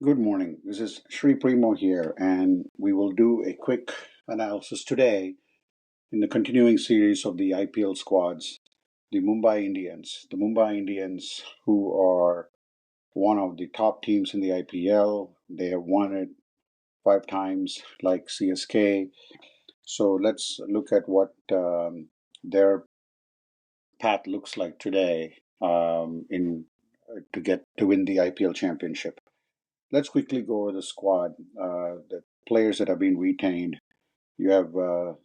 Good morning. This is Sri Primo here, and we will do a quick analysis today in the continuing series of the IPL squads, the Mumbai Indians. The Mumbai Indians, who are one of the top teams in the IPL, they have won it five times, like CSK. So let's look at what their path looks like today in to get to win the IPL championship. Let's quickly go over the squad, the players that have been retained. You have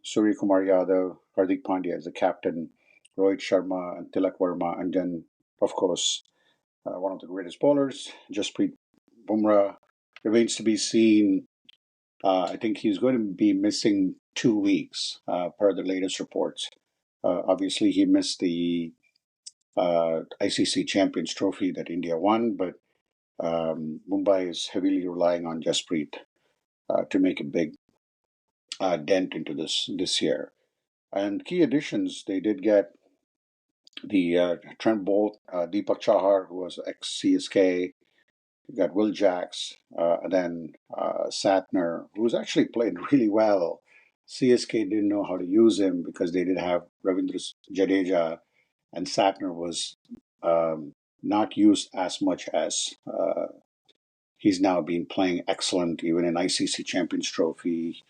Surya Kumar Yadav, Hardik Pandya as the captain, Rohit Sharma and Tilak Verma, and then, of course, one of the greatest bowlers, Jasprit Bumrah. Remains to be seen. I think he's going to be missing 2 weeks, per the latest reports. Obviously, he missed the ICC Champions Trophy that India won, but Mumbai is heavily relying on Jasprit to make a big dent into this year. And key additions, they did get the Trent Bolt, Deepak Chahar, who was ex CSK. You got Will Jacks, and then Satner, who's actually played really well. CSK didn't know how to use him because they did have Ravindra Jadeja, and Satner was not used as much as he's now been playing excellent, even in ICC Champions Trophy.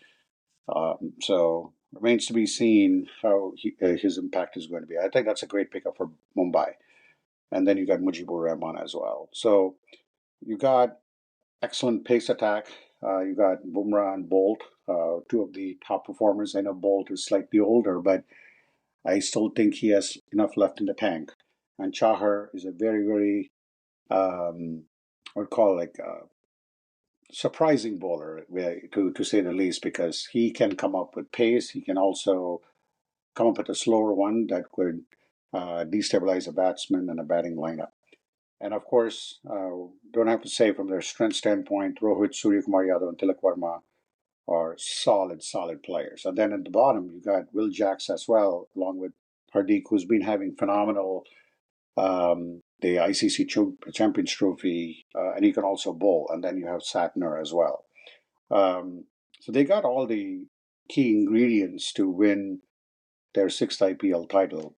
So remains to be seen how his impact is going to be. I think that's a great pickup for Mumbai. And then you got Mujibur Rahman as well. So you got excellent pace attack. You got Bumrah and Bolt, two of the top performers. I know Bolt is slightly older, but I still think he has enough left in the tank. And Chahar is a very, very, I would call it like surprising bowler, to say the least, because he can come up with pace. He can also come up with a slower one that could destabilize a batsman and a batting lineup. And of course, don't have to say from their strength standpoint, Rohit, Surya Kumar Yadav, and Tilak Verma are solid, solid players. And then at the bottom, you got Will Jacks as well, along with Hardik, who's been having phenomenal the ICC Champions Trophy, and he can also bowl. And then you have Satner as well. So they got all the key ingredients to win their sixth IPL title.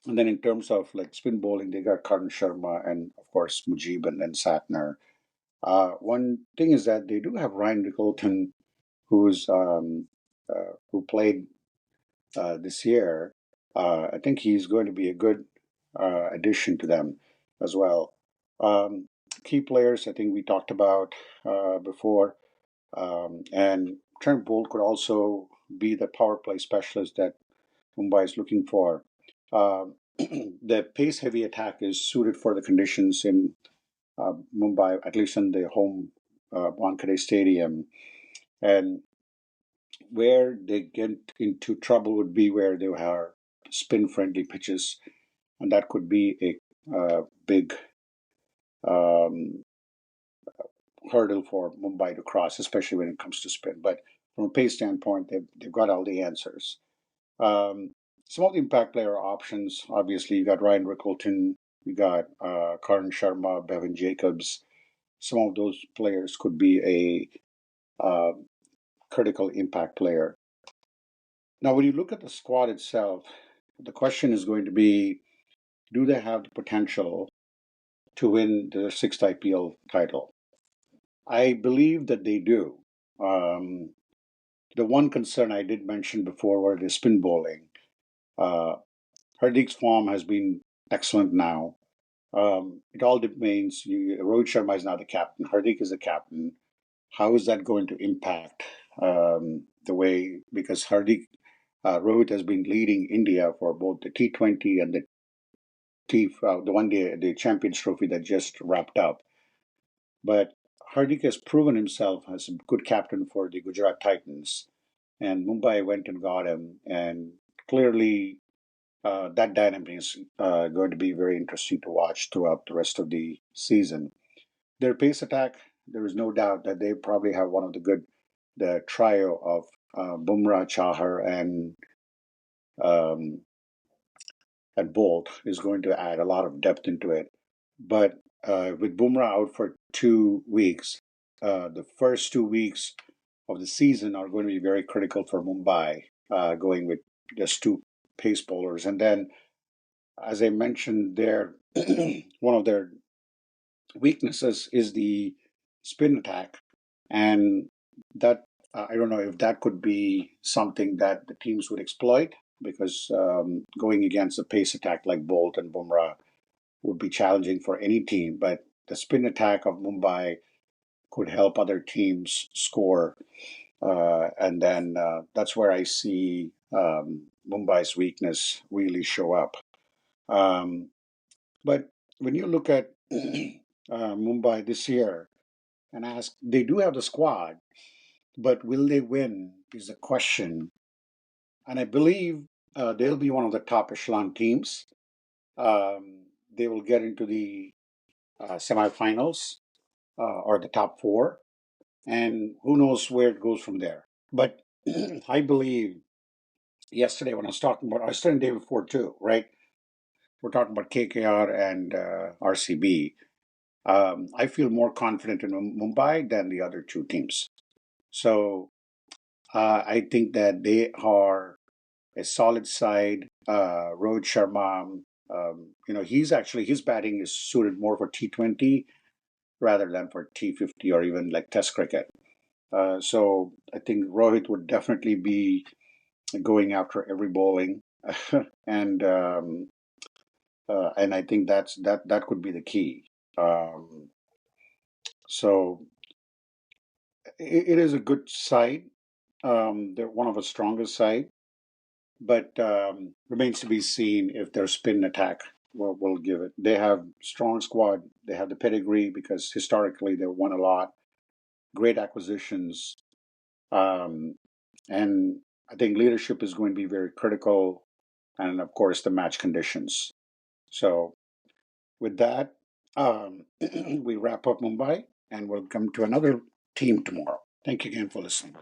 And then in terms of like spin bowling, they got Karan Sharma and of course Mujib and then Satner. One thing is that they do have Ryan Rickelton, who played this year. I think he's going to be a good addition to them as well. Um, Key players, I think we talked about before, and Trent Bolt could also be the power play specialist that Mumbai is looking for. The pace heavy attack is suited for the conditions in Mumbai, at least in the home Wankhede Stadium. And where they get into trouble would be where they are spin friendly pitches, and that could be a big um, hurdle for Mumbai to cross, especially when it comes to spin. But from a pace standpoint, they've got all the answers. Um, some of the impact player options, obviously, you got Ryan Rickelton, you got Karan Sharma, Bevan Jacobs. Some of those players could be a critical impact player. Now, when you look at the squad itself, the question is going to be, do they have the potential to win the sixth IPL title? I believe that they do. Um, the one concern I did mention before were the spin bowling. Uh, Hardik's form has been excellent now. It all depends. Rohit Sharma is now the captain. Hardik is the captain. How is that going to impact the way? Because Rohit has been leading India for both the T20 and the one day the Champions Trophy that just wrapped up. But Hardik has proven himself as a good captain for the Gujarat Titans, and Mumbai went and got him. And clearly, that dynamic is going to be very interesting to watch throughout the rest of the season. Their pace attack, there is no doubt that they probably have one of the trio of Bumrah, Chahar, um, and Bolt is going to add a lot of depth into it. But with Bumrah out for 2 weeks, the first 2 weeks of the season are going to be very critical for Mumbai, going with just two pace bowlers. And then, as I mentioned, one of their weaknesses is the spin attack, and that I don't know if that could be something that the teams would exploit because going against a pace attack like Bolt and Bumrah would be challenging for any team. But the spin attack of Mumbai could help other teams score, and then that's where I see Mumbai's weakness really show up. Um, but when you look at Mumbai this year and ask, they do have the squad, but will they win is the question. And I believe they'll be one of the top echelon teams. They will get into the semifinals or the top four, and who knows where it goes from there. But I believe yesterday when I was talking about, I was saying the day before too, right? We're talking about KKR and RCB. I feel more confident in Mumbai than the other two teams. So I think that they are a solid side. Rohit Sharma, his batting is suited more for T20 rather than for T50 or even like Test cricket. So I think Rohit would definitely be going after every bowling, and I think that could be the key. Um, so it is a good side. They're one of the strongest side, but remains to be seen if their spin attack will give it. They have strong squad. They have the pedigree because historically they won a lot. Great acquisitions, um, and I think leadership is going to be very critical, and of course the match conditions. So with that, we wrap up Mumbai, and we'll come to another team tomorrow. Thank you again for listening.